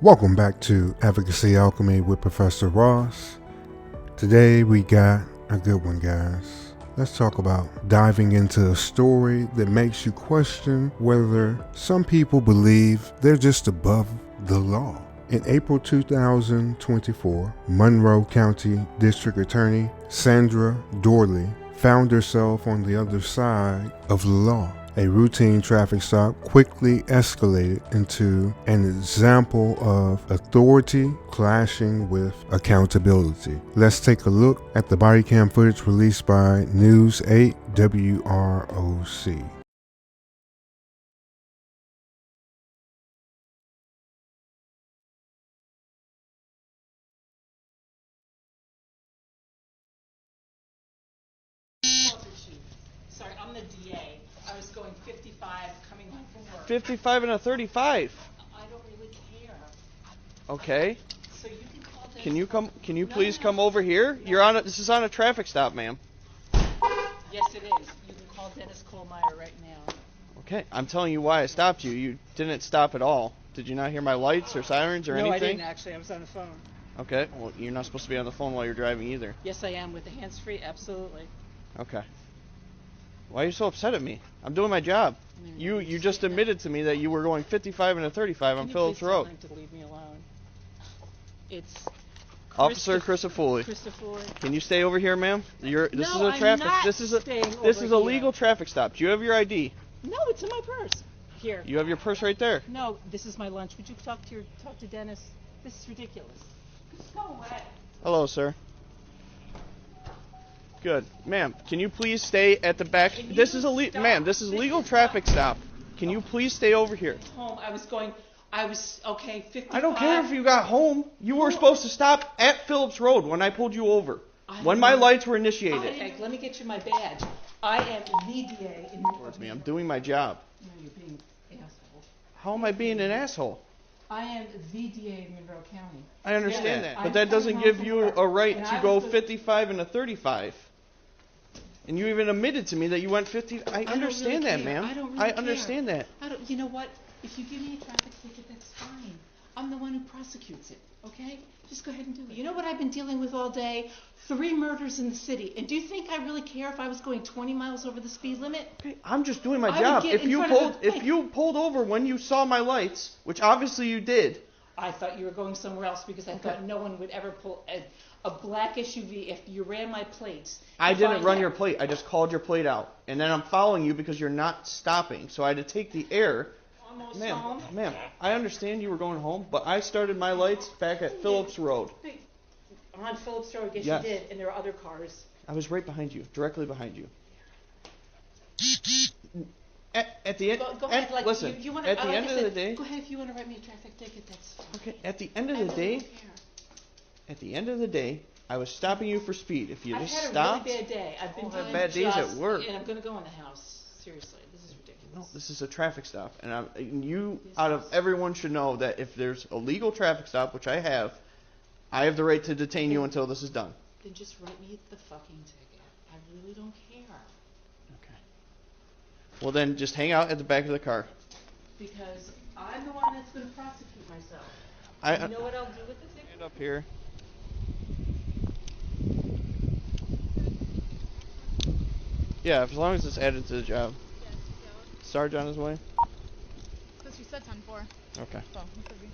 Welcome back to Advocacy Alchemy with Professor Ross. Today we got a good one, guys. Let's talk about diving into a story that makes you question whether some people believe they're just above the law. In April 2024, Monroe County District Attorney Sandra Doorley found herself on the other side of the law. A routine traffic stop quickly escalated into an example of authority clashing with accountability. Let's take a look at the body cam footage released by News 8 WROC. Sorry, I'm the DA. I was going 55 coming home from work. 55 and a 35. I don't really care. Okay. So you can call Dennis. Can you come? Can you No, please no, come no. over here? No. You're on. This is on a traffic stop, ma'am. Yes, it is. You can call Dennis Kohlmeyer right now. Okay. I'm telling you why I stopped you. You didn't stop at all. Did you not hear my lights or sirens or No, anything? I didn't actually. I was on the phone. Okay. Well, you're not supposed to be on the phone while you're driving either. Yes, I am with the hands-free. Absolutely. Okay. Why are you so upset at me? I'm doing my job. You just admitted to me that you were going 55 and a 35 on Phillips Road. Can you please tell him to leave me alone? It's Officer Christopher. Can you stay over here, ma'am? This is a I'm traffic. not This is a staying this over is a here. legal traffic stop. Do you have your ID? No, it's in my purse. Here. You have your purse right there. No, this is my lunch. Would you talk to Dennis? This is ridiculous. Just go away. Hello, sir. Good. Ma'am, can you please stay at the back? Can This you is a stop? ma'am, this is This legal is traffic not- stop. Can you please stay over here? Home. Okay, 55. I don't care if you got home. You were supposed to stop at Phillips Road when I pulled you over. When my lights were initiated. Okay, let me get you my badge. I am the DA in Towards me. I'm doing my job. No, you're being an asshole. How am I being an asshole? I am the DA in Monroe County. I understand Yeah, that, I'm but that doesn't coming give home from you work, a right and to I go was supposed- 55 and a 35. And you even admitted to me that you went 50. I don't understand really that, care. ma'am. I don't really I care. understand that. You know what? If you give me a traffic ticket, that's fine. I'm the one who prosecutes it, okay? Just go ahead and do it. You know what I've been dealing with all day? 3 murders in the city. And do you think I really care if I was going 20 miles over the speed limit? Okay, I'm just doing my I would job. get in front of If you pulled over when you saw my lights, which obviously you did. I thought you were going somewhere else because I thought no one would ever pull a black SUV if you ran my plates. I If didn't run had- your plate. I just called your plate out. And then I'm following you because you're not stopping. So I had to take the air. Almost home. Ma'am, I understand you were going home, but I started my lights back at Phillips Road. Hey, on Phillips Road, yes, Yes. you did, and there are other cars. I was right behind you, directly behind you. At the end, Go ahead, like, listen, you wanna, at the like end I of the said, day, go ahead if you want to write me a traffic ticket, that's fine. okay, at the end of I the really day, don't care. at the end of the day, I was stopping you for speed. If you I've just had stopped, a really bad day. I've been All have doing bad days at just- work. And I'm going to go in the house. Seriously, this is ridiculous. no, this is a traffic stop, and you, out of everyone, should know that if there's a legal traffic stop, which I have the right to detain you until this is done. Then just write me the fucking ticket. I really don't care. Okay. Well, then just hang out at the back of the car. Because I'm the one that's going to prosecute myself. You know what I'll do with the ticket? Stand up here. Yeah, as long as it's added to the job. Yes, yeah. Sarge on his way? Because you said 10-4. Okay. So, it could be.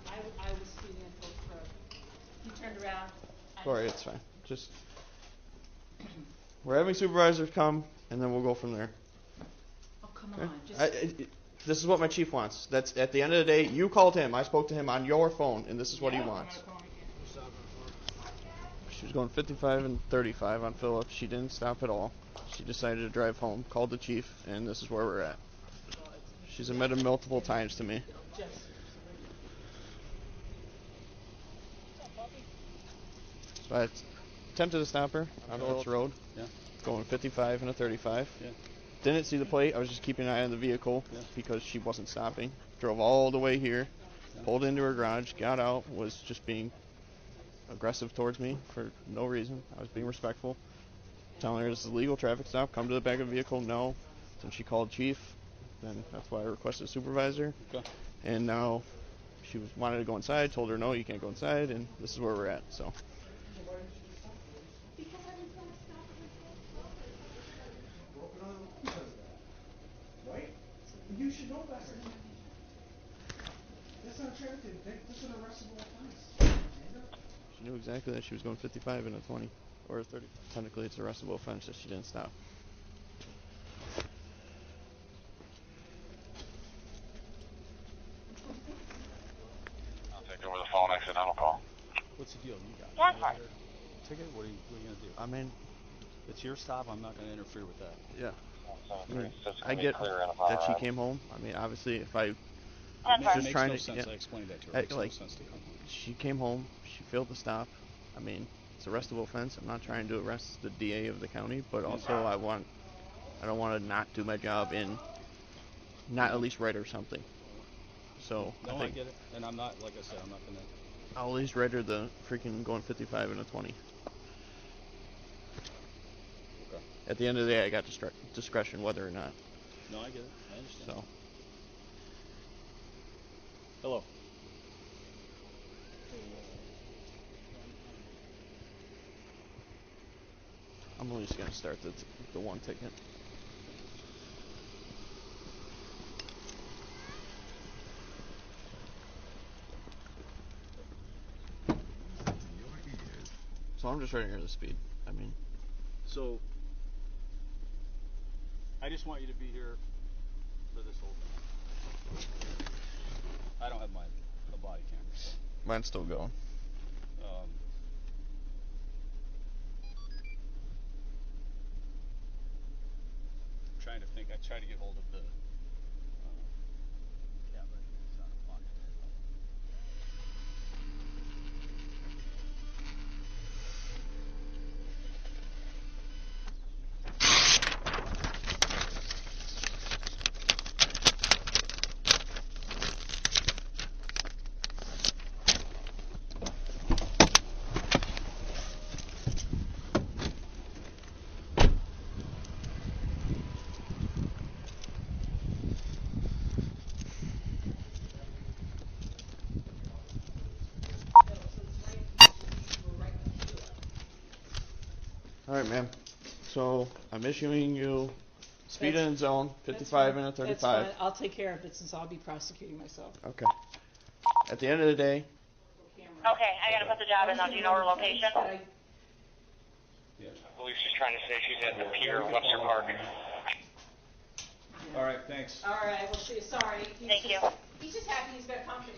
I was speeding in Phillips Road. He turned around. Sorry, it's fine. Just, we're having supervisors come, and then we'll go from there. Oh, come Okay? on. Just, This is what my chief wants. That's at the end of the day. You called him. I spoke to him on your phone, and this is what he Yeah, wants. I'm gonna call him again. She was going 55 and 35 on Phillips. She didn't stop at all. She decided to drive home. Called the chief, and this is where we're at. She's admitted multiple times to me. Just. So I attempted to stop her on Phillips Road. Yeah. Going 55 and a 35. Yeah. Didn't see the plate. I was just keeping an eye on the vehicle Yeah. because she wasn't stopping. Drove all the way here, Yeah. pulled into her garage, got out, was just being aggressive towards me for no reason. I was being respectful, telling her this is a legal traffic stop. Come to the back of the vehicle. No. Then she called chief. Then that's why I requested a supervisor. Okay. And now she wanted to go inside. Told her no, you can't go inside. And this is where we're at. So. Right? You should know better. That's not trafficking. That's an arrestable offense. She knew exactly that she was going 55 in a 20 or a 30. Technically, it's an arrestable offense that she didn't stop. I'll take over the phone, accidental call. What's the deal? You got Yeah, a fine. ticket? What are you going to do? I mean, It's your stop. I'm not going to interfere with that. yeah. Just I be get clear in a that she ride. came home. I mean, obviously, if I That's just fine. Makes trying no to- sense. yeah. I explained that to her. Hey, It makes like, no sense to come home. she came home, she failed to stop. I mean, it's an arrestable offense. I'm not trying to arrest the DA of the county, but also I don't want to not do my job and not at least write her something. So No, I I think get it. And I'm not, like I said, I'm not going to. I'll at least write her the freaking going 55 and a 20. Okay. At the end of the day, I got discretion whether or not. No, I get it. I understand. So Hello. I'm only just gonna start the one ticket. So I'm just writing her the speed. I mean, So, I just want you to be here for this whole thing. I don't have a body camera. So, mine's still going. trying to think. I tried to get hold of the camera. It's not functioning. All right, ma'am. So I'm issuing you speed in zone, 55 and a 35. That's fine. I'll take care of it since I'll be prosecuting myself. Okay. At the end of the day, Okay, I gotta put the job in now. Do you know her location? I Yeah. believe she's trying to say she's at the pier, Webster Park. All right. Thanks. All right, we'll see. Sorry. Thank you. He's just happy he's got company.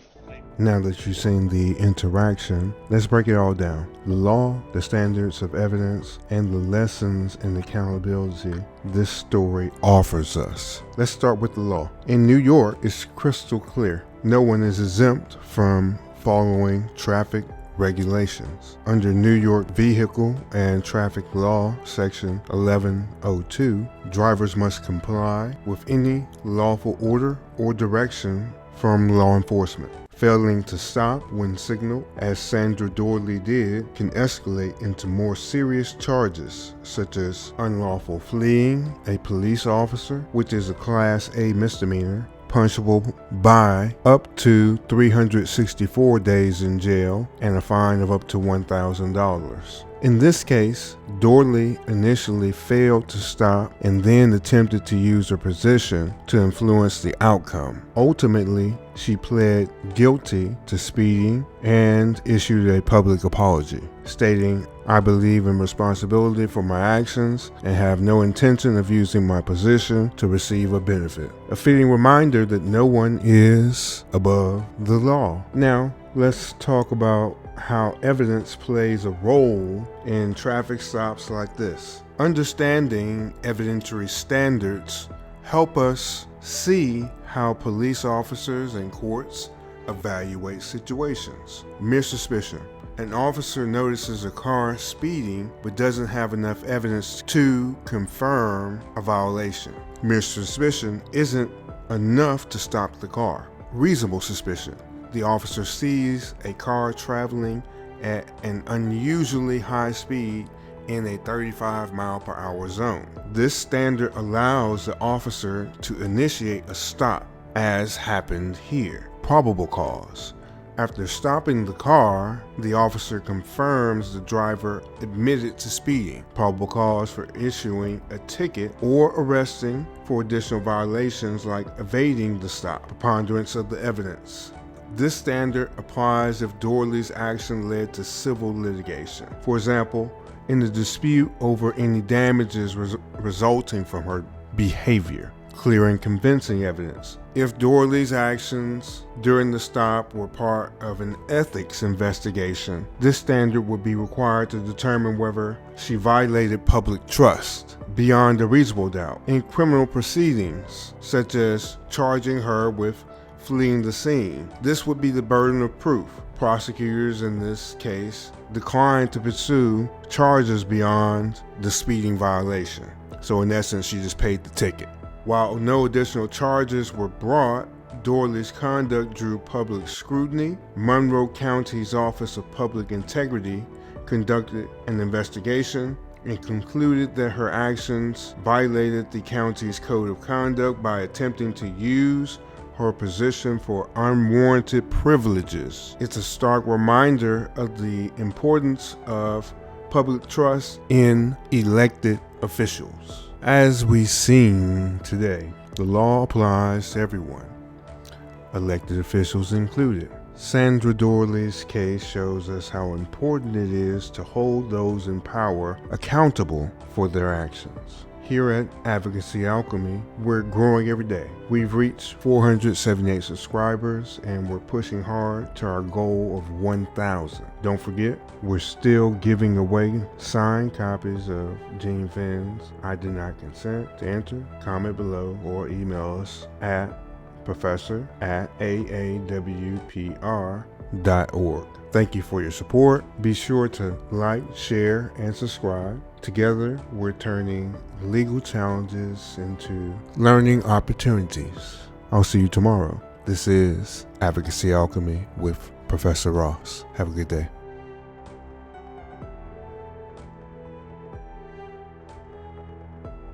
Now that you've seen the interaction, let's break it all down. The law, the standards of evidence, and the lessons in accountability this story offers us. Let's start with the law. In New York, it's crystal clear. No one is exempt from following traffic regulations. Under New York Vehicle and Traffic Law, Section 1102, drivers must comply with any lawful order or direction from law enforcement. Failing to stop when signaled, as Sandra Doorley did, can escalate into more serious charges, such as unlawful fleeing a police officer, which is a Class A misdemeanor, punishable by up to 364 days in jail and a fine of up to $1,000. In this case, Doorley initially failed to stop and then attempted to use her position to influence the outcome. Ultimately, she pled guilty to speeding and issued a public apology, stating, "I believe in responsibility for my actions and have no intention of using my position to receive a benefit." A fitting reminder that no one is above the law. Now, let's talk about how evidence plays a role in traffic stops like this. Understanding evidentiary standards help us see how police officers and courts evaluate situations. Mere suspicion. An officer notices a car speeding but doesn't have enough evidence to confirm a violation. Mere suspicion isn't enough to stop the car. Reasonable suspicion. The officer sees a car traveling at an unusually high speed in a 35-mile-per-hour zone. This standard allows the officer to initiate a stop, as happened here. Probable cause. After stopping the car, the officer confirms the driver admitted to speeding. Probable cause for issuing a ticket or arresting for additional violations like evading the stop. Preponderance of the evidence. This standard applies if Doorley's action led to civil litigation. For example, in the dispute over any damages resulting from her behavior. Clear and convincing evidence. If Doorley's actions during the stop were part of an ethics investigation, this standard would be required to determine whether she violated public trust beyond a reasonable doubt. In criminal proceedings, such as charging her with fleeing the scene, this would be the burden of proof. Prosecutors in this case declined to pursue charges beyond the speeding violation. So in essence, she just paid the ticket. While no additional charges were brought, Doorley's conduct drew public scrutiny. Monroe County's Office of Public Integrity conducted an investigation and concluded that her actions violated the county's code of conduct by attempting to use her position for unwarranted privileges. It's a stark reminder of the importance of public trust in elected officials. As we've seen today, the law applies to everyone, elected officials included. Sandra Doorley's case shows us how important it is to hold those in power accountable for their actions. Here at Advocacy Alchemy, we're growing every day. We've reached 478 subscribers and we're pushing hard to our goal of 1,000. Don't forget, we're still giving away signed copies of Gene Finn's I Did Not Consent. To enter, comment below or email us at professor@aawpr.org. Thank you for your support. Be sure to like, share, and subscribe. Together, we're turning legal challenges into learning opportunities. I'll see you tomorrow. This is Advocacy Alchemy with Professor Ross. Have a good day.